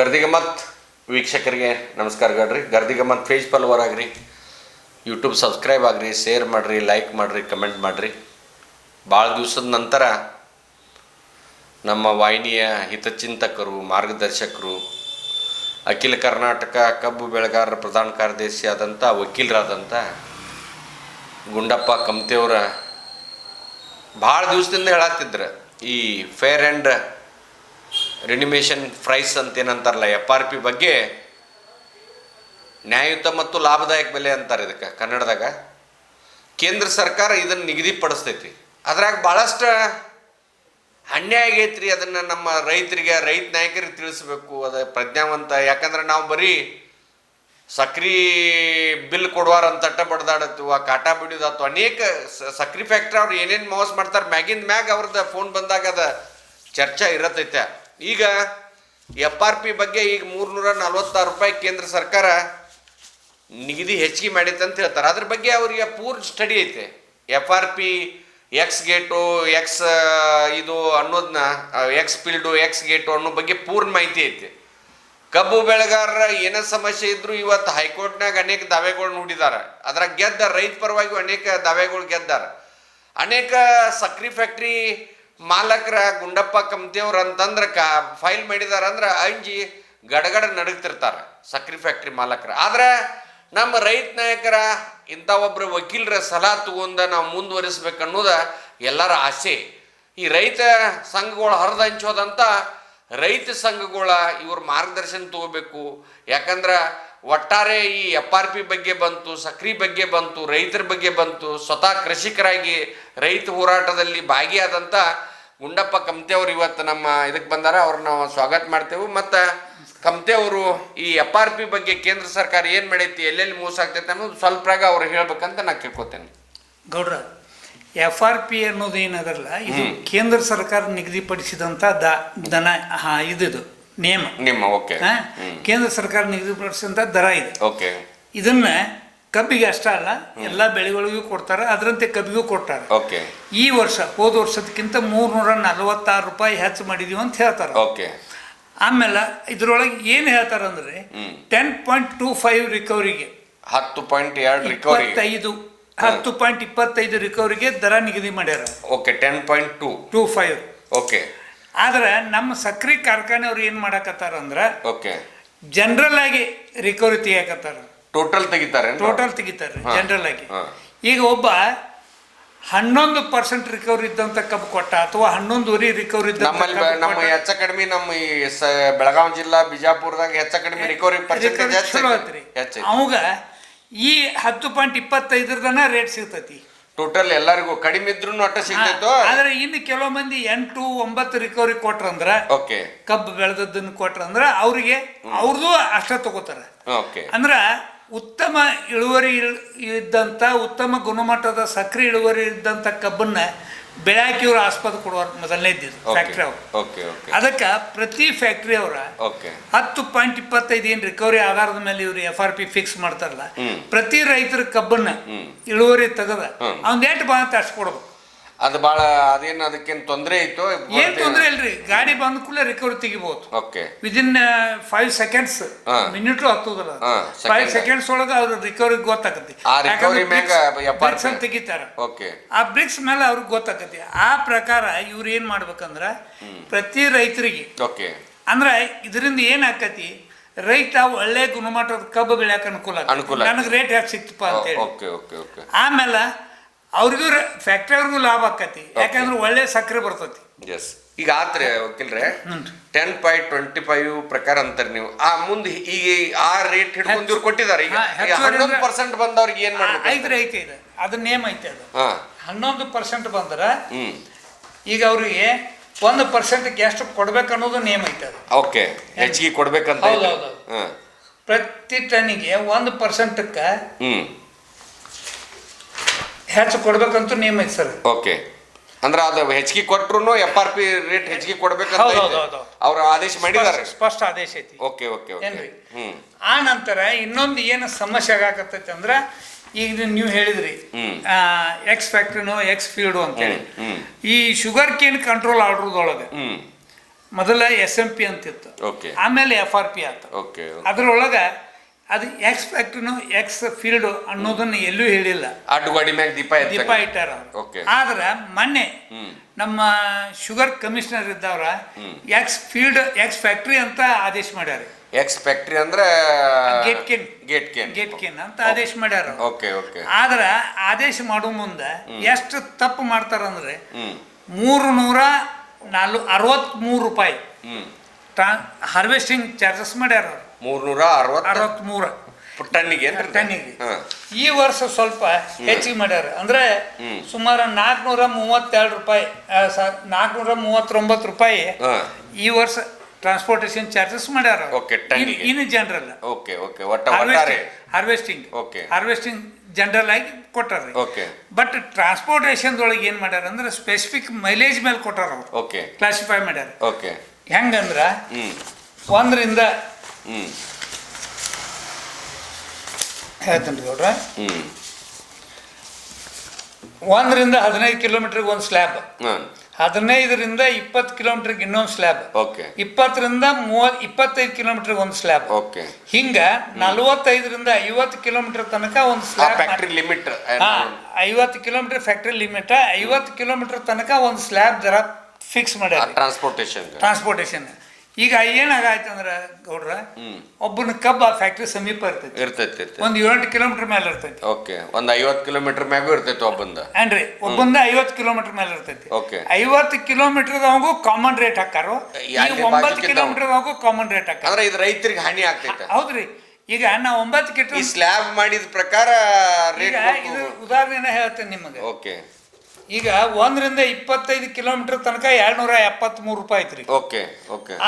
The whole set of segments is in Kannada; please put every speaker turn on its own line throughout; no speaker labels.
ಗರ್ದಿಗಮ್ಮತ್ ವೀಕ್ಷಕರಿಗೆ ನಮಸ್ಕಾರ ಗಡ್ರಿ. ಗರ್ದಿಗಮ್ಮತ್ ಪೇಜ್ ಫಾಲೋವರ್ ಆಗ್ರಿ, ಯೂಟ್ಯೂಬ್ ಸಬ್ಸ್ಕ್ರೈಬ್ ಆಗ್ರಿ, ಶೇರ್ ಮಾಡಿರಿ, ಲೈಕ್ ಮಾಡಿರಿ, ಕಮೆಂಟ್ ಮಾಡಿರಿ. ಭಾಳ ದಿವಸದ ನಂತರ ನಮ್ಮ ವಾಹಿನಿಯ ಹಿತಚಿಂತಕರು, ಮಾರ್ಗದರ್ಶಕರು, ಅಖಿಲ ಕರ್ನಾಟಕ ಕಬ್ಬು ಬೆಳೆಗಾರರ ಪ್ರಧಾನ ಕಾರ್ಯದರ್ಶಿ ಆದಂಥ ವಕೀಲರಾದಂಥ ಗುಂಡಪ್ಪ ಕಮ್ತೆಯವರ ಭಾಳ ದಿವಸದಿಂದ ಹೇಳತ್ತಿದ್ರು ಈ ಫೇರ್ ಆ್ಯಂಡ್ ರಿನಿಮೇಷನ್ ಪ್ರೈಸ್ ಅಂತೇನಂತಾರಲ್ಲ, FRP ಬಗ್ಗೆ ನ್ಯಾಯಯುತ ಮತ್ತು ಲಾಭದಾಯಕ ಬೆಲೆ ಅಂತಾರೆ. ಇದಕ್ಕೆ ಕನ್ನಡದಾಗ ಕೇಂದ್ರ ಸರ್ಕಾರ ಇದನ್ನು ನಿಗದಿಪಡಿಸ್ತೈತಿ. ಅದ್ರಾಗ ಭಾಳಷ್ಟು ಅನ್ಯಾಯ ಆಗೈತ್ರಿ. ಅದನ್ನು ನಮ್ಮ ರೈತರಿಗೆ, ರೈತ ನಾಯಕರಿಗೆ ತಿಳಿಸ್ಬೇಕು. ಅದು ಪ್ರಜ್ಞಾವಂತ. ಯಾಕಂದ್ರೆ ನಾವು ಬರೀ ಸಕ್ರೆ ಬಿಲ್ ಕೊಡುವಾರ ಅಂತ ತಟ್ಟ ಬಡ್ದಾಡತ್ತು, ಆ ಕಾಟ ಬಿಡೋದಾತು. ಅನೇಕ ಸಕ್ರೆ ಫ್ಯಾಕ್ಟ್ರಿ ಅವ್ರು ಏನೇನು ಮೋಸ ಮಾಡ್ತಾರೆ, ಮ್ಯಾಗಿಂದ ಮ್ಯಾಗ ಅವ್ರದ್ದು ಫೋನ್ ಬಂದಾಗ ಅದ ಚರ್ಚೆ ಇರತ್ತೈತೆ. ಈಗ FRP ಬಗ್ಗೆ ಈಗ 346 ರೂಪಾಯಿ ಕೇಂದ್ರ ಸರ್ಕಾರ ನಿಗದಿ ಹೆಚ್ಚಿಗೆ ಮಾಡೈತೆ ಅಂತ ಹೇಳ್ತಾರೆ. ಅದ್ರ ಬಗ್ಗೆ ಅವ್ರಿಗೆ ಪೂರ್ಣ ಸ್ಟಡಿ ಐತೆ. FRP ಎಕ್ಸ್ ಗೇಟು, ಎಕ್ಸ್ ಇದು ಅನ್ನೋದನ್ನ, ಎಕ್ಸ್ ಫೀಲ್ಡು, ಎಕ್ಸ್ ಗೇಟು ಅನ್ನೋ ಬಗ್ಗೆ ಪೂರ್ಣ ಮಾಹಿತಿ ಐತಿ. ಕಬ್ಬು ಬೆಳೆಗಾರರ ಏನೇ ಸಮಸ್ಯೆ ಇದ್ರು ಇವತ್ತು ಹೈಕೋರ್ಟ್ನಾಗ ಅನೇಕ ದಾವೆಗಳನ್ನ ಹೂಡಿದ್ದಾರೆ. ಅದ್ರಾಗ ಗೆದ್ದ ರೈತ ಪರವಾಗಿ ಅನೇಕ ದಾವೆಗಳು ಗೆದ್ದಾರ. ಅನೇಕ ಸಕ್ರೆ ಫ್ಯಾಕ್ಟ್ರಿ ಮಾಲಕರ ಗುಂಡಪ್ಪ ಕಮ್ತೆಯವ್ರು ಅಂತಂದ್ರೆ ಫೈಲ್ ಮಾಡಿದಾರ ಅಂದ್ರೆ ಅಂಜಿ ಗಡಗಡ ನಡುಗ್ತಿರ್ತಾರೆ ಸಕ್ರೆ ಫ್ಯಾಕ್ಟ್ರಿ ಮಾಲಕರ. ಆದ್ರೆ ನಮ್ಮ ರೈತ ನಾಯಕರ ಇಂಥ ಒಬ್ಬರು ವಕೀಲರ ಸಲಹೆ ತಗೊಂಡ ನಾವು ಮುಂದುವರಿಸ್ಬೇಕನ್ನೋದ ಎಲ್ಲರ ಆಸೆ. ಈ ರೈತ ಸಂಘಗಳು ಹರಿದು ಹಂಚೋದಂತ ರೈತ ಸಂಘಗಳ ಇವ್ರ ಮಾರ್ಗದರ್ಶನ ತಗೋಬೇಕು. ಯಾಕಂದ್ರೆ ಒಟ್ಟಾರೆ ಈ FRP ಬಗ್ಗೆ ಬಂತು, ಸಕ್ರೆ ಬಗ್ಗೆ ಬಂತು, ರೈತರ ಬಗ್ಗೆ ಬಂತು. ಸ್ವತಃ ಕೃಷಿಕರಾಗಿ ರೈತ ಹೋರಾಟದಲ್ಲಿ ಭಾಗಿಯಾದಂಥ ಗುಂಡಪ್ಪ ಕಮ್ತೆಯವರು ಇವತ್ತು ನಮ್ಮ ಇದಕ್ಕೆ ಬಂದಾರ. ಅವ್ರನ್ನ ನಾವು ಸ್ವಾಗತ ಮಾಡ್ತೇವೆ. ಮತ್ತು ಕಮ್ತೆಯವರು ಈ FRP ಬಗ್ಗೆ ಕೇಂದ್ರ ಸರ್ಕಾರ ಏನು ಮಾಡೈತಿ, ಎಲ್ಲೆಲ್ಲಿ ಮೋಸ ಆಗ್ತೈತೆ ಅನ್ನೋದು ಸ್ವಲ್ಪರಾಗ ಅವ್ರು ಹೇಳ್ಬೇಕಂತ ನಾನು ಕೇಳ್ಕೊತೇನೆ.
ಗೌಡ್ರ, FRP ಅನ್ನೋದು ಏನದಲ್ಲ, ಇದು ಕೇಂದ್ರ ಸರ್ಕಾರ ನಿಗದಿಪಡಿಸಿದಂಥ ದನ ಇದು ನೇಮ.
ಓಕೆ.
ಕೇಂದ್ರ ಸರ್ಕಾರ ನಿಗದಿಪಡಿಸಿದಂಥ ದರ ಇದೆ.
ಓಕೆ.
ಇದನ್ನ ಕಬ್ಬಿಗೆ ಅಷ್ಟ ಅಲ್ಲ, ಎಲ್ಲ ಬೆಳೆಗಳಿಗೂ ಕೊಡ್ತಾರೆ. ಅದರಂತೆ ಕಬ್ಬಿಗೂ ಕೊಡ್ತಾರೆ.
ಓಕೆ.
ಈ ವರ್ಷ ಹೋದ ವರ್ಷದಕ್ಕಿಂತ 346 ರೂಪಾಯಿ ಹೆಚ್ಚು ಮಾಡಿದೀವಿ ಅಂತ ಹೇಳ್ತಾರೆ.
ಓಕೆ.
ಆಮೇಲೆ ಇದ್ರೊಳಗೆ ಏನು ಹೇಳ್ತಾರೆ ಅಂದ್ರೆ 10.25 ರಿಕವರಿಗೆ,
10.2 ರಿಕವರಿ,
10.25 ರಿಕವರಿಗೆ ದರ ನಿಗದಿ ಮಾಡ್ಯಾರ.
ಓಕೆ. 10.25. ಓಕೆ.
ಆದ್ರೆ ನಮ್ಮ ಸಕ್ರೆ ಕಾರ್ಖಾನೆಯವ್ರು ಏನು ಮಾಡಕತ್ತಾರ ಅಂದ್ರೆ,
ಓಕೆ,
ಜನರಲ್ ಆಗಿ ರಿಕವರಿ ತೆಗಿಯಕತ್ತಾರ.
ಟೋಟಲ್ ತೆಗಿತಾರೆ
ಜನರಲ್ ಆಗಿ. ಈಗ ಒಬ್ಬ 11% ರಿಕವರಿ ಇದ್ದಂತ ಕಬ್ಬು ಕೊಟ್ಟ, ಅಥವಾ 11.5 ರಿಕವರಿ ಇದ್ದ
ನಮ್ಮ ಹೆಚ್ಚ ಕಡಿಮೆ ನಮ್ಮ ಈ ಬೆಳಗಾವಿ ಜಿಲ್ಲಾ ಬಿಜಾಪುರದಾಗ ಹೆಚ್ಚ ಕಡಿಮೆ ರಿಕವರಿ
ಅವಾಗ ಈ 10.25 ರೇಟ್ ಸಿಗ್ತೈತಿ.
ಟೋಟಲ್ ಎಲ್ಲರಿಗೂ ಕಡಿಮೆ ಇದ್ರು ಅಟ್ಟ ಸಿಗ್ತೈತೋ.
ಆದ್ರೆ ಇನ್ನು ಕೆಲವು ಮಂದಿ 8, 9 ರಿಕವರಿ ಕೊಟ್ರಂದ್ರ,
ಓಕೆ,
ಕಬ್ಬು ಬೆಳೆದದ್ದನ್ನು ಕೊಟ್ರಂದ್ರ ಅವ್ರಿಗೆ ಅವ್ರದ್ದು ಅಷ್ಟ ತಗೋತಾರೆ. ಅಂದ್ರ ಉತ್ತಮ ಇಳುವರಿ ಇದ್ದಂಥ, ಉತ್ತಮ ಗುಣಮಟ್ಟದ ಸಕ್ರೆ ಇಳುವರಿ ಇದ್ದಂಥ ಕಬ್ಬನ್ನ ಬೆಳಕಿ ಇವ್ರು ಆಸ್ಪದ ಕೊಡುವ ಮೊದಲನೇದಿದ್ದು ಫ್ಯಾಕ್ಟ್ರಿ ಅವರು. ಅದಕ್ಕೆ ಪ್ರತಿ ಫ್ಯಾಕ್ಟ್ರಿ ಅವರ 10.25 ಏನು ರಿಕವರಿ ಆಧಾರದ ಮೇಲೆ ಇವ್ರು FRP ಫಿಕ್ಸ್ ಮಾಡ್ತಾರಲ್ಲ, ಪ್ರತಿ ರೈತರ ಕಬ್ಬನ್ನ ಇಳುವರಿ ತೆಗೆದ ಅವ್ನ ಎಷ್ಟು ಬಂತ ಅಷ್ಟು ಕೊಡ್ಬೇಕು.
ಅದು ಭಾಳ ಅದೇನು ಅದಕ್ಕೇನು ತೊಂದರೆ ಇತ್ತು?
ಏನು ತೊಂದರೆ ಇಲ್ರಿ, ಗಾಡಿ ಬಂದ ಕೂಡಲೇ ರಿಕವರಿ ತೆಗಿಬಹುದು. ವಿದಿನ್ 5 ಸೆಕೆಂಡ್ಸ್, ಮಿನಿಟು ಹತ್ತೋದಿಲ್ಲ, 5 ಸೆಕೆಂಡ್ಸ್ ಒಳಗೆ ಅವ್ರ ರಿಕವರಿ ಗೊತ್ತಾಗತ್ತೆ. ಬ್ರಿಕ್ಸ್ ಅಂತ ತೆಗಿತಾರ, ಆ ಬ್ರಿಕ್ಸ್ ಮೇಲೆ ಅವ್ರಿಗೆ ಗೊತ್ತಾಗತ್ತೆ. ಆ ಪ್ರಕಾರ ಇವ್ರು ಏನ್ ಮಾಡ್ಬೇಕಂದ್ರ ಪ್ರತಿ ರೈತರಿಗೆ ಅಂದ್ರ ಇದರಿಂದ ಏನ್ ಆಕತಿ, ರೈತ ಒಳ್ಳೆ ಗುಣಮಟ್ಟದ ಕಬ್ಬು ಬೆಳೆಯಕ್ಕೆ ಅನುಕೂಲ, ನನಗೆ ರೇಟ್ ಯಾಕೆ ಸಿಕ್ತಪ್ಪ ಅಂತೇಳಿ. ಆಮೇಲೆ ಅವ್ರಿಗೂ ಫ್ಯಾಕ್ಟ್ರಿ ಅವ್ರಿಗೂ ಲಾಭ ಆಕತಿ, ಯಾಕಂದ್ರೆ ಒಳ್ಳೆ ಸಕ್ಕರೆ ಬರ್ತತಿ.
ಈಗ ಆತ್ರಿ ವಕೀಲ್ರೆ, 10.25 ಪ್ರಕಾರ ಅಂತಾರೆ ನೀವು. ಆ ಮುಂದೆ ಈಗ ಆ ರೇಟ್ ಹಿಡ್ಕೊಂಡು ಇವ್ರು ಕೊಟ್ಟಿದ್ದಾರೆ. ಈಗ 11% ಬಂದವ್ರಿಗೆ ಏನ್ ಮಾಡ್ಬೇಕು?
ಐತೆ ಇದೆ, ಅದು ನೇಮ್ ಐತೆ. ಅದು 11% ಬಂದ್ರ ಈಗ ಅವ್ರಿಗೆ 1% ಎಷ್ಟು ಕೊಡ್ಬೇಕು ಅನ್ನೋದು ನೇಮ್ ಐತೆ. ಅದು
ಓಕೆ, ಹೆಚ್ಚಿಗೆ ಕೊಡ್ಬೇಕಂತ.
ಪ್ರತಿ ಟನ್ನಿಗೆ 1%ಕ್ಕೆ ಹೆಚ್ಚು ಕೊಡ್ಬೇಕಂತ ನೇಮ್ ಐತೆ ಸರ್.
ಓಕೆ. ಅಂದ್ರೆ ಅದು ಹೆಚ್ಚಿಗೆ ಕೊಟ್ರು FRP ರೇಟ್ ಹೆಚ್ಚಿಗೆ ಕೊಡ್ಬೇಕಂತ ಅವ್ರ ಆದೇಶ ಮಾಡಿದ್ದಾರೆ,
ಸ್ಪಷ್ಟ ಆದೇಶ ಐತಿ.
ಓಕೆ.
ಆ ನಂತರ ಇನ್ನೊಂದು ಏನು ಸಮಸ್ಯೆ ಆಗಾಕತ್ತೈತಿ ಅಂದ್ರೆ, ಈಗ ನೀವು ಹೇಳಿದ್ರಿ ಎಕ್ಸ್ ಫ್ಯಾಕ್ಟ್ರಿನೋ ಎಕ್ಸ್ ಫೀಲ್ಡು ಅಂತೇಳಿ, ಈ ಶುಗರ್ ಕೇನ್ ಕಂಟ್ರೋಲ್ ಆರ್ಡರ್ದೊಳಗೆ ಮೊದಲ SMP ಅಂತಿತ್ತು,
ಓಕೆ,
ಆಮೇಲೆ FRP ಆಯ್ತು.
ಓಕೆ,
ಅದ್ರೊಳಗೆ ಅದು ಎಕ್ಸ್ ಫ್ಯಾಕ್ಟ್ರಿನು ಎಕ್ಸ್ ಫೀಲ್ಡ್ ಅನ್ನೋದನ್ನ ಎಲ್ಲೂ ಹೇಳಿಲ್ಲ.
ಅಡ್ಡುಗಾಡಿ ಮ್ಯಾಗ ದೀಪ
ಇಟ್ಟಾರ.
ಓಕೆ.
ಆದ್ರೆ ಮೊನ್ನೆ ನಮ್ಮ ಶುಗರ್ ಕಮಿಷನರ್ ಇದ್ದವ್ರ ಎಕ್ಸ್ ಫೀಲ್ಡ್ ಎಕ್ಸ್ ಫ್ಯಾಕ್ಟ್ರಿ ಅಂತ ಆದೇಶ ಮಾಡ್ಯಾರ.
ಎಕ್ಸ್ ಫ್ಯಾಕ್ಟ್ರಿ ಅಂದ್ರೆ
ಗೇಟ್ ಕೇನ್ ಅಂತ ಆದೇಶ ಮಾಡ್ಯಾರ.
Okay, okay.
ಆದ್ರ ಆದೇಶ ಮಾಡೋ ಮುಂದೆ ಎಷ್ಟು ತಪ್ಪು ಮಾಡ್ತಾರಂದ್ರೆ 363 ರೂಪಾಯಿ ಹಾರ್ವೆಸ್ಟಿಂಗ್ ಚಾರ್ಜಸ್ ಮಾಡ್ಯಾರ.
363 ಟನ್ನಿಗೆ.
ಈ ವರ್ಷ ಸ್ವಲ್ಪ ಹೆಚ್ಚಿಗೆ ಮಾಡ್ಯಾರ. ಅಂದ್ರೆ ಸುಮಾರು 432 ರೂಪಾಯಿ 439 ರೂಪಾಯಿ ಈ ವರ್ಷ ಟ್ರಾನ್ಸ್ಪೋರ್ಟೇಷನ್ ಚಾರ್ಜಸ್ ಮಾಡ್ಯಾರ. ಇನ್ನು ಜನರಲ್ ಹಾರ್ವೆಸ್ಟಿಂಗ್ ಜನರಲ್ ಆಗಿ ಕೊಟ್ಟಾರ. ಬಟ್ ಟ್ರಾನ್ಸ್ಪೋರ್ಟೇಷನ್ ಒಳಗೆ ಏನ್ ಮಾಡ್ಯಾರ ಅಂದ್ರೆ ಸ್ಪೆಸಿಫಿಕ್ ಮೈಲೇಜ್ ಮೇಲೆ ಕೊಟ್ಟಾರ. ಅವ್ರು ಕ್ಲಾಸಿಫೈ ಮಾಡ್ಯಾರ. ಹೆಂಗಂದ್ರ 1 ರಿಂದ ಹೇಳ್ತೇನ್ರಿ ಗೌಡ್ರ, 1 ರಿಂದ 15 ಕಿಲೋಮೀಟರ್ಗೆ ಒಂದು ಸ್ಲ್ಯಾಬ್, 15 ರಿಂದ 20 ಕಿಲೋಮೀಟರ್ಗೆ ಇನ್ನೊಂದು ಸ್ಲ್ಯಾಬ್, 20 ರಿಂದ 25 ಕಿಲೋಮೀಟರ್ ಒಂದು ಸ್ಲ್ಯಾಬ್, ಹಿಂಗ 45 ರಿಂದ 50 ಕಿಲೋಮೀಟರ್ ತನಕ ಒಂದು slab. 50 kilometre factory limit, 50 kilometre ತನಕ ಒಂದು ಸ್ಲ್ಯಾಬ್ ದರ ಫಿಕ್ಸ್ ಮಾಡ್ಯಾರ ಟ್ರಾನ್ಸ್ಪೋರ್ಟೇಷನ್. ಈಗ ಏನಾಗಾಯ್ತು ಅಂದ್ರೆ ಗೌಡ್ರ, ಒಬ್ಬನ ಕಬ್ಬ ಫ್ಯಾಕ್ಟ್ರಿ ಸಮೀಪ ಇರ್ತೈತಿ, ಒಂದು 7 ಕಿಲೋಮೀಟರ್ ಮೇಲೆ ಇರ್ತೈತಿ.
ಒಂದು 50 ಕಿಲೋಮೀಟರ್ ಮ್ಯಾಗೂ ಇರ್ತೈತಿ ಒಬ್ಬಂದ
50 ಕಿಲೋಮೀಟರ್ ಮೇಲೆ ಇರ್ತೈತಿ. 50 ಕಿಲೋಮೀಟರ್ದವಗೂ ಕಾಮನ್ ರೇಟ್ ಹಾಕಾರು, 9 ಕಿಲೋಮೀಟರ್ದವಗೂ ಕಾಮನ್ ರೇಟ್ ಹಾಕಾರ.
ಇದು ರೈತರಿಗೆ ಹಾನಿ ಆಗ್ತೈತೆ.
ಹೌದ್ರಿ. ಈಗ ನಾ 9 ಕಿಲೋಮೀಟರ್
ಸ್ಲ್ಯಾಬ್ ಮಾಡಿದ ಪ್ರಕಾರ
ಇದು ಉದಾಹರಣೆ ಹೇಳ್ತೇನೆ ನಿಮಗೆ. ಈಗ 1 ರಿಂದ 25 ಕಿಲೋಮೀಟರ್ ತನಕ 273 ರೂಪಾಯಿ ಐತ್ರಿ.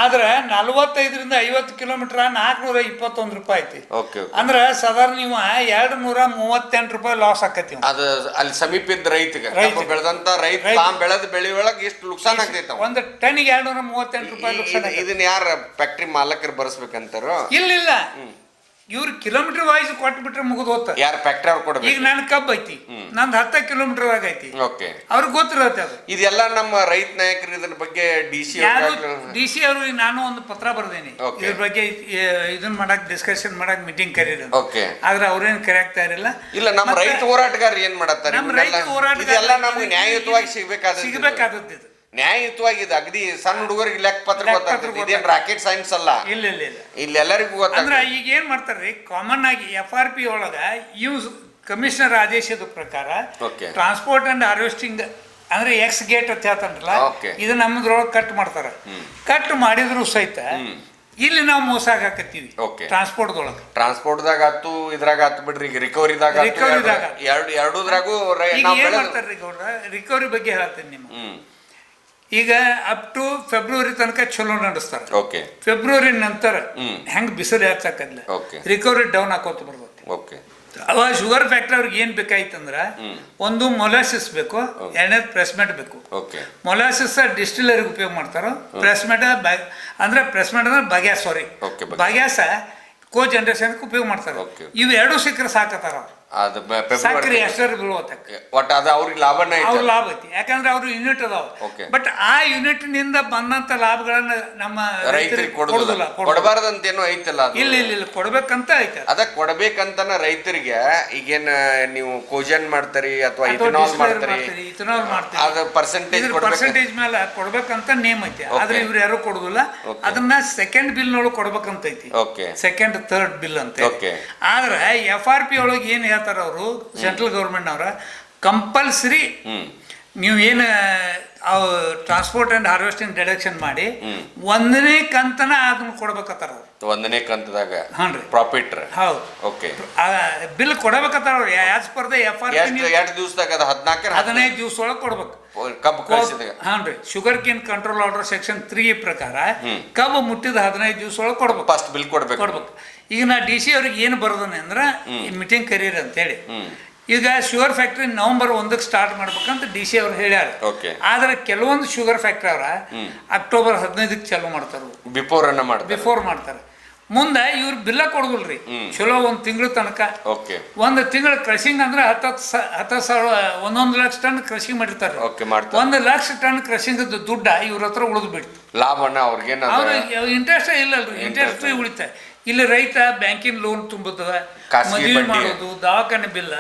ಆದ್ರೆ 45 ರಿಂದ 50 ಕಿಲೋಮೀಟರ್ 421 ರೂಪಾಯಿ ಐತಿ. ಅಂದ್ರ ಸಾಧಾರಣ ನೀವು 238 ರೂಪಾಯಿ ಲಾಸ್ ಆಕತಿ.
ಅದು ಅಲ್ಲಿ ಸಮೀಪ ಇದ್ದ ರೈತಗೆ ಬೆಳೆದಂತ ರೈತ ಬೆಳೆದ ಬೆಳೆ ಒಳಗೆ ಎಷ್ಟು ನುಕ್ಸಾನ್ ಆಗ್ತೈತ.
ಒಂದು ಟನ್ನಿಗೆ 238 ರೂಪಾಯಿ ನುಕ್ಸಾನ್.
ಇದನ್ನ ಯಾರ ಫ್ಯಾಕ್ಟ್ರಿ ಮಾಲಕರು ಬರ್ಸ್ಬೇಕಂತಾರ?
ಇಲ್ಲ, ಇವ್ರು ಕಿಲೋಮೀಟರ್ ವೈಸ್ ಕೊಟ್ಬಿಟ್ರೆ ಮುಗಿದು ಹೋಗ್ತಾರೆ.
ಯಾರ ಫ್ಯಾಕ್ಟ್ರಿ ಅವ್ರು ಕೊಡ್ಬೇಕು. ಈಗ
ನನ್ ಕಬ್ಬ್ ಐತಿ, ನಂದು 10 ಕಿಲೋಮೀಟರ್ ಐತಿ, ಅವ್ರಿಗೆ ಗೊತ್ತಿರತ್ತೆ ಅದು.
ಇದೆಲ್ಲ ನಮ್ಮ ರೈತ ನಾಯಕರು ಇದ್ರ ಬಗ್ಗೆ ಡಿ ಸಿ
ಅವ್ರಿಗೆ ನಾನು ಒಂದು ಪತ್ರ ಬರ್ದೇನಿ ಇದ್ರ ಬಗ್ಗೆ ಇದನ್ನ ಮಾಡಕ್ ಡಿಸ್ಕಷನ್ ಮಾಡಕ್ ಮೀಟಿಂಗ್ ಕರೀರಿ. ಆದ್ರೆ ಅವ್ರೇನ್ ಕರೆಯಾಗ್ತಾ ಇರಲಿಲ್ಲ.
ಇಲ್ಲ, ನಮ್ಮ ರೈತ ಹೋರಾಟಗಾರ ಏನ್ ಮಾಡತ್ತಾರೆ?
ನಮ್ಮ ರೈತ ಹೋರಾಟಗಾರ
ನಮ್ಗೆ ನ್ಯಾಯಯುತವಾಗಿ ಸಿಗ್ಬೇಕಾದದ್ದು. ನ್ಯಾಯಯುತವಾಗಿ ಇದು ಅಗದಿ ಸಣ್ಣ ಹುಡುಗರಿಗೆ ಲೆಕ್ಕ ಪತ್ರ ಗೊತ್ತಾಗ್ತದೆ. ಇದೇನ್ ರಾಕೆಟ್ ಸೈನ್ಸ್ ಅಲ್ಲ. ಇಲ್ಲ ಇಲ್ಲಿ ಎಲ್ಲರಿಗೂ ಗೊತ್ತಾಗ್ತದೆ.
ಈಗ ಏನ್ ಮಾಡ್ತಾರ್ರಿ, ಕಾಮನ್ ಆಗಿ FRP ಒಳಗ ಯೂಸ್ ಕಮಿಷನರ್ ಆದೇಶದ ಪ್ರಕಾರ ಟ್ರಾನ್ಸ್ಪೋರ್ಟ್ ಅಂಡ್ ಹಾರ್ವೆಸ್ಟಿಂಗ್ ಅಂದ್ರೆ ಎಕ್ಸ್ ಗೇಟ್ ಅಂತ ಹೇಳ್ತಾರಲ್ಲ, ಇದು ನಮ್ಮದ್ರೊಳಗೆ ಕಟ್ ಮಾಡ್ತಾರ. ಕಟ್ ಮಾಡಿದ್ರು ಸಹಿತ ಇಲ್ಲಿ ನಾವು ಮೋಸ ಹಾಕತ್ತೀವಿ
ಟ್ರಾನ್ಸ್ಪೋರ್ಟ್ದಾಗ ಆತು, ಇದ್ರಾಗ ಆತು ಬಿಡ್ರಿ. ಈಗ ರಿಕವರಿದಾಗ ಎರಡೂದ್ರಾಗೂ
ಏನ್ ಮಾಡ್ತಾರ್ರಿ ಗೌಡ್ರ, ರಿಕವರಿ ಬಗ್ಗೆ ಹೇಳ್ತೇನೆ ನಿಮ್ಗೆ. ಈಗ ಅಪ್ ಟು ಫೆಬ್ರವರಿ ತನಕ ಚಲೋ ನಡೆಸ್ತಾರೆ. ಫೆಬ್ರವರಿ ನಂತರ ಹೆಂಗ್ ಬಿಸಿಲು ಹೆಚ್ಚಾಕದ್ಲ ರಿಕವರಿ ಡೌನ್ ಹಾಕೋತ ಬರ್ಬೇಕು. ಅವಾಗ ಶುಗರ್ ಫ್ಯಾಕ್ಟ್ರಿ ಅವ್ರಿಗೆ ಏನ್ ಬೇಕಾಯ್ತಂದ್ರ, ಒಂದು ಮೊಲಾಸಿಸ್ ಬೇಕು, ಎರಡನೇದು ಪ್ರೆಸ್ಮೆಂಟ್ ಬೇಕು. ಮೊಲಾಸಿಸ್ ಡಿಸ್ಟಿಲರಿಗೆ ಉಪಯೋಗ ಮಾಡ್ತಾರ. ಪ್ರೆಸ್ಮೆಂಟ್ ಅಂದ್ರೆ ಬಗ್ಯಾಸ ಕೋ ಜನರೇಷನ್ ಉಪಯೋಗ ಮಾಡ್ತಾರೆ. ಇವು ಎರಡು ಸಿಕ್ಕರೆ ಸಾಕತ್ತಾರ. ಸಕ್ಕರೆ ಎಷ್ಟರ
ಅವ್ರಿಗೆ ಲಾಭ
ಐತಿ, ಯಾಕಂದ್ರೆ ಅವ್ರ ಯೂನಿಟ್ ಅದಾವ. ಬಟ್ ಆ ಯೂನಿಟ್ ನಿಂದ ಬಂದಂತ ಲಾಭಗಳನ್ನ ನಮ್ಮ
ರೈತರಿಗೆ ಕೊಡಬಾರ್ದಂತೇನೋ ಐತಲ್ಲ.
ಇಲ್ಲ ಕೊಡ್ಬೇಕಂತ ಐತೆ.
ಅದ ಕೊಡ್ಬೇಕಂತನ ರೈತರಿಗೆ. ಈಗೇನ್ ನೀವು ಕೋಜನ್ ಮಾಡ್ತಾರಿ ಅಥವಾ ಇಥನಾಲ್ ಮಾಡ್ತೀರಿ, ಅದ
ಪರ್ಸೆಂಟೇಜ್ ಮೇಲೆ ಕೊಡ್ಬೇಕಂತ ನೇಮ್ ಐತಿ. ಆದ್ರೆ ಇವ್ರು ಯಾರು ಕೊಡುದಿಲ್ಲ. ಅದನ್ನ ಸೆಕೆಂಡ್ ಬಿಲ್ ನೊಳಗೆ ಕೊಡ್ಬೇಕಂತ ಐತಿ, ಸೆಕೆಂಡ್ ಥರ್ಡ್ ಬಿಲ್ ಅಂತ. ಆದ್ರೆ FRP ಒಳಗೆ ಏನ್ ಅವರು ಸೆಂಟ್ರಲ್ ಗೌರ್ಮೆಂಟ್ ಅವರ ಕಂಪಲ್ಸರಿ ನೀವು ಏನು ಟ್ರಾನ್ಸ್ಪೋರ್ಟ್ ಅಂಡ್ ಹಾರ್ವೆಸ್ಟಿಂಗ್ ಡಿಡಕ್ಷನ್ ಮಾಡಿ 1ನೇ ಕಂತನ ಅದನ್ನ ಕೊಡ್ಬೇಕತ್ತಾರ.
1ನೇ ಕಂತದಾಗ ಪ್ರಾಫಿಟ್
ಬಿಲ್ ಕೊಡಬೇಕತ್ತಾರ. ಆಸ್ ಪರ್ ದ FRP
ಎಷ್ಟು ದಿವಸದಾಗ
15 ದಿವಸ ಒಳಗೆ ಕೊಡ್ಬೇಕು. Sugar cane control order section 3 ಪ್ರಕಾರ ಕಬ್ಬು ಮುಟ್ಟಿದ 15 ದಿವಸ ಒಳಗೆ ಕೊಡ್ಬೇಕು.
ಫಸ್ಟ್ ಬಿಲ್ ಕೊಡ್ಬೇಕು.
ಈಗ ನಾ DC ಅವ್ರಿಗೆ ಏನು ಬರೋದನ್ನ ಅಂದ್ರೆ ಮೀಟಿಂಗ್ ಕರೀರಿ ಅಂತೇಳಿ. ಈಗ ಶುಗರ್ ಫ್ಯಾಕ್ಟ್ರಿ ನವೆಂಬರ್ 1ಕ್ಕೆ ಸ್ಟಾರ್ಟ್ ಮಾಡ್ಬೇಕಂತ DC ಅವ್ರು ಹೇಳ್ಯಾರ. ಆದ್ರೆ ಕೆಲವೊಂದು ಶುಗರ್ ಫ್ಯಾಕ್ಟ್ರಿ ಅವರ ಅಕ್ಟೋಬರ್ 15ಕ್ಕೆ ಚಾಲೂ ಮಾಡ್ತಾರೆ.
ಬಿಫೋರ್ ಮಾಡ್ತಾರೆ.
ಮುಂದೆ ಇವ್ರು ಬಿಲ್ಲ ಕೊಡುದಿಲ್ರಿ ಚಲೋ 1 ತಿಂಗಳ ತನಕ.
ಓಕೆ
1 ತಿಂಗಳ ಕ್ರಷಿಂಗ್ ಅಂದ್ರೆ 10 ಸಾವಿರ 1 ಲಕ್ಷ ಟನ್ ಕ್ರಷಿಂಗ್ ಮಾಡಿರ್ತಾರೆ. 1 ಲಕ್ಷ ಟನ್ ಕ್ರಷಿಂಗ್ ದುಡ್ಡ ಇವ್ರ ಹತ್ರ ಉಳಿದು ಬಿಡ್ತು.
ಲಾಭನ ಅವ್ರಿಗೆ
ಇಂಟ್ರೆಸ್ಟ್ ಇಲ್ಲಲ್ರಿ, ಇಂಟ್ರೆಸ್ಟ್ ಫ್ರೀ ಉಳಿತಾಯ. ಇಲ್ಲಿ ರೈತ ಬ್ಯಾಂಕಿನ ಲೋನ್ ತುಂಬುತ್ತದ, ಮದುವೆ ಮಾಡೋದು, ದವಾಖಾನೆ ಬಿಲ್ಲ,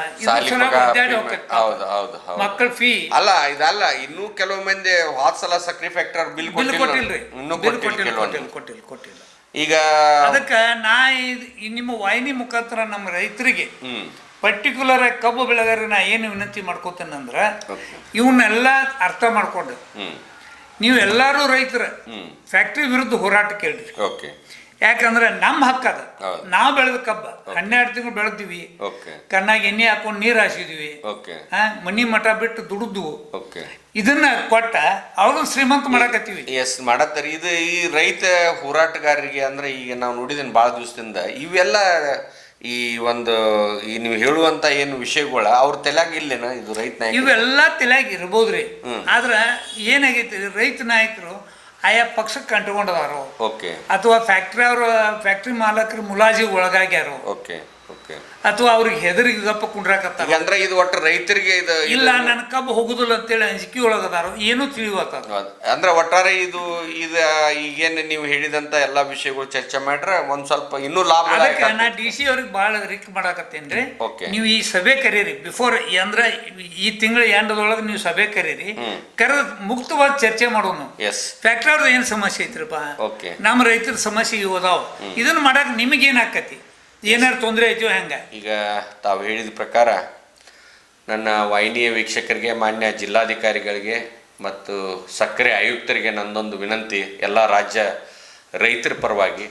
ಮಕ್ಕಳ ಫೀ
ಅಲ್ಲ ಇದಲ್ಲ. ಇನ್ನೂ ಕೆಲವು ಮಂದಿ ಹೋದ ಸಲ ಸಕ್ರಿ ಫ್ಯಾಕ್ಟರ್ ಬಿಲ್
ಕೊಟ್ಟಿಲ್ರಿ, ಕೊಟ್ಟಿಲ್ಲ. ಈಗ ಅದಕ್ಕೆ ನಾ ನಿಮ್ಮ ವಾಹಿನಿ ಮುಖಾಂತರ ನಮ್ಮ ರೈತರಿಗೆ ಪರ್ಟಿಕ್ಯುಲರ್ ಆಗಿ ಕಬ್ಬು ಬೆಳೆಗಾರರಿಗೆ ನಾ ಏನು ವಿನಂತಿ ಮಾಡ್ಕೋತೇನಂದ್ರ, ಇವನ್ನೆಲ್ಲ ಅರ್ಥ ಮಾಡ್ಕೊಂಡು ನೀವು ಎಲ್ಲರೂ ರೈತರ ಫ್ಯಾಕ್ಟ್ರಿ ವಿರುದ್ಧ ಹೋರಾಟ ಕೇಳ್ರಿ. ಯಾಕಂದ್ರೆ ನಮ್ಮ ಹಕ್ಕದ, ನಾವು ಬೆಳೆದ ಕಬ್ಬ 12 ತಿಂಗಳು ಬೆಳೆದಿವಿ, ಕಣ್ಣಾಗ ಎಣ್ಣೆ ಹಾಕೊಂಡು ನೀರು ಹಾಸಿದ್ವಿ, ಮನಿ ಮಠ ಬಿಟ್ಟು ದುಡಿದ್ವು. ಇದನ್ನ ಕೊಟ್ಟ ಅವ್ರನ್ನ ಶ್ರೀಮಂತ ಮಾಡಕತ್ತೀವಿ.
ಎಸ್ ಮಾಡತ್ತಾರೆ. ಇದು ಈ ರೈತ ಹೋರಾಟಗಾರರಿಗೆ ಅಂದ್ರೆ ಈಗ ನಾವು ನೋಡಿದ್ದೇನೆ ಭಾಳ ದಿವಸದಿಂದ ಇವೆಲ್ಲ ಈ ಒಂದು ಈ ನೀವು ಹೇಳುವಂತ ಏನು ವಿಷಯಗಳ ಅವ್ರ ತಲೆಯಾಗ ಇಲ್ಲೇನ ಇದು ರೈತ ನಾಯಕ
ಇವೆಲ್ಲ ತಲೆಯಾಗ ಇರ್ಬೋದ್ರಿ. ಆದ್ರ ಏನಾಗೈತಿ, ರೈತ ನಾಯಕರು ಆಯಾ ಪಕ್ಷಕ್ಕೆ ಕಂಟ್ಕೊಂಡದಾರು, ಅಥವಾ ಫ್ಯಾಕ್ಟ್ರಿ ಮಾಲಕರು ಮುಲಾಜಿ ಒಳಗಾಗ್ಯಾರು, ಅಥವಾ ಅವ್ರಿಗೆ ಹೆದರಿಗೆ ಗಪ್ಪ ಕುಂಡ್ರಾಕತ್ತಾರ.
ಅಂದ್ರೆ ಇದು ಒಟ್ಟು ರೈತರಿಗೆ ಇದು
ಇಲ್ಲ ನನ್ನ ಕಬ್ಬು ಹೋಗುದಿಲ್ಲ ಅಂತೇಳಿ ಅಂಜಿಕೆ ಒಳಗದಾರು, ಏನೂ ತಿಳಿವತ್ತ.
ಅಂದ್ರೆ ಒಟ್ಟಾರೆ ಇದು ಈಗೇನು ನೀವು ಹೇಳಿದಂತ ಎಲ್ಲಾ ವಿಷಯಗಳು ಚರ್ಚೆ ಮಾಡ್ರೆ ಒಂದ್ ಸ್ವಲ್ಪ ಇನ್ನೂ ಲಾಭ.
ಅದಕ್ಕೆ ನಾ DC ಅವ್ರಿಗೆ ಭಾಳ ರಿಕ್ ಮಾಡಾಕತ್ತೇನ್ರಿ. ನೀವು ಈ ಸಭೆ ಕರೀರಿ, ಬಿಫೋರ್ ಅಂದ್ರೆ ಈ ತಿಂಗಳ ಎಂಡದೊಳಗೆ ನೀವು ಸಭೆ ಕರೀರಿ, ಕರೆದು ಮುಕ್ತವಾಗಿ ಚರ್ಚೆ ಮಾಡೋನು. ಫ್ಯಾಕ್ಟ್ರಿ ಅವ್ರದ್ದು ಏನ್ ಸಮಸ್ಯೆ ಐತ್ರಿಪ್ಪ, ನಮ್ಮ ರೈತರ ಸಮಸ್ಯೆ ಇವು ಅದಾವ, ಇದನ್ನ ಮಾಡಕ್ ನಿಮಗೇನ್ ಆಕತಿ, ಏನಾರು ತೊಂದರೆ ಐತಿಯೋ ಹೆಂಗ?
ಈಗ ತಾವು ಹೇಳಿದ ಪ್ರಕಾರ ನನ್ನ ವಾಹಿನಿಯ ವೀಕ್ಷಕರಿಗೆ, ಮಾನ್ಯ ಜಿಲ್ಲಾಧಿಕಾರಿಗಳಿಗೆ ಮತ್ತು ಸಕ್ಕರೆ ಆಯುಕ್ತರಿಗೆ ನಂದೊಂದು ವಿನಂತಿ, ಎಲ್ಲ ರಾಜ್ಯ ರೈತರ ಪರವಾಗಿ.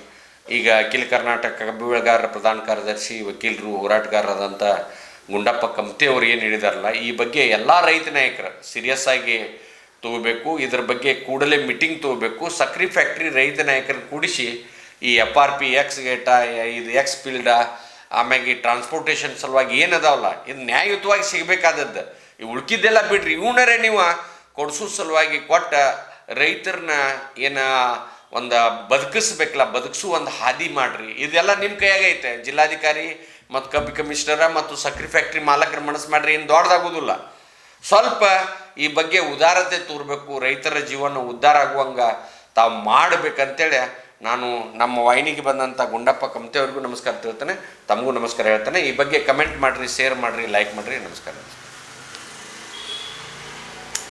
ಈಗ ಅಖಿಲ ಕರ್ನಾಟಕ ಕಬ್ಬು ಬೆಳೆಗಾರರ ಪ್ರಧಾನ ಕಾರ್ಯದರ್ಶಿ, ವಕೀಲರು, ಹೋರಾಟಗಾರರಾದಂಥ ಗುಂಡಪ್ಪ ಕಮ್ತೆ ಅವರು ಏನು ಹೇಳಿದಾರಲ್ಲ, ಈ ಬಗ್ಗೆ ಎಲ್ಲ ರೈತ ನಾಯಕರು ಸೀರಿಯಸ್ ಆಗಿ ತಗೋಬೇಕು. ಇದ್ರ ಬಗ್ಗೆ ಕೂಡಲೇ ಮೀಟಿಂಗ್ ತಗೋಬೇಕು. ಸಕ್ರೆ ಫ್ಯಾಕ್ಟ್ರಿ ರೈತ ನಾಯಕರನ್ನು ಕೂಡಿಸಿ ಈ FRP ಎಕ್ಸ್ ಗೇಟ, ಇದು ಎಕ್ಸ್ ಫೀಲ್ಡ, ಆಮ್ಯಾಗ ಈ ಟ್ರಾನ್ಸ್ಪೋರ್ಟೇಷನ್ ಸಲುವಾಗಿ ಏನದಾವಲ್ಲ ಇದು ನ್ಯಾಯಯುತವಾಗಿ ಸಿಗಬೇಕಾದದ್ದು. ಈ ಉಳ್ಕಿದ್ದೆಲ್ಲ ಬಿಡ್ರಿ, ಇವನರೇ ನೀವು ಕೊಡಿಸೋ ಸಲುವಾಗಿ ಕೊಟ್ಟ ರೈತರನ್ನ ಏನು ಒಂದು ಬದುಕಿಸ್ಬೇಕಲ್ಲ, ಬದುಕಿಸು ಒಂದು ಹಾದಿ ಮಾಡ್ರಿ. ಇದೆಲ್ಲ ನಿಮ್ಮ ಕೈಯಾಗೈತೆ. ಜಿಲ್ಲಾಧಿಕಾರಿ ಮತ್ತು ಕಬ್ಬು ಕಮಿಷನರ ಮತ್ತು ಸಕ್ರೆ ಫ್ಯಾಕ್ಟ್ರಿ ಮಾಲಕರ ಮನಸ್ಸು ಮಾಡ್ರಿ, ಏನು ದೊಡ್ಡದಾಗೋದಿಲ್ಲ. ಸ್ವಲ್ಪ ಈ ಬಗ್ಗೆ ಉದಾರತೆ ತೋರ್ಬೇಕು, ರೈತರ ಜೀವನ ಉದ್ಧಾರ ಆಗುವಂಗ ತಾವು ಮಾಡಬೇಕಂತೇಳಿ ನಾನು ನಮ್ಮ ವಾಹಿನಿಗೆ ಬಂದಂಥ ಗುಂಡಪ್ಪ ಕಮ್ತೆ ಅವ್ರಿಗೂ ನಮಸ್ಕಾರ ಹೇಳ್ತೇನೆ, ತಮಗೂ ನಮಸ್ಕಾರ ಹೇಳ್ತೇನೆ. ಈ ಬಗ್ಗೆ ಕಮೆಂಟ್ ಮಾಡಿರಿ, ಶೇರ್ ಮಾಡಿರಿ, ಲೈಕ್ ಮಾಡಿರಿ. ನಮಸ್ಕಾರ.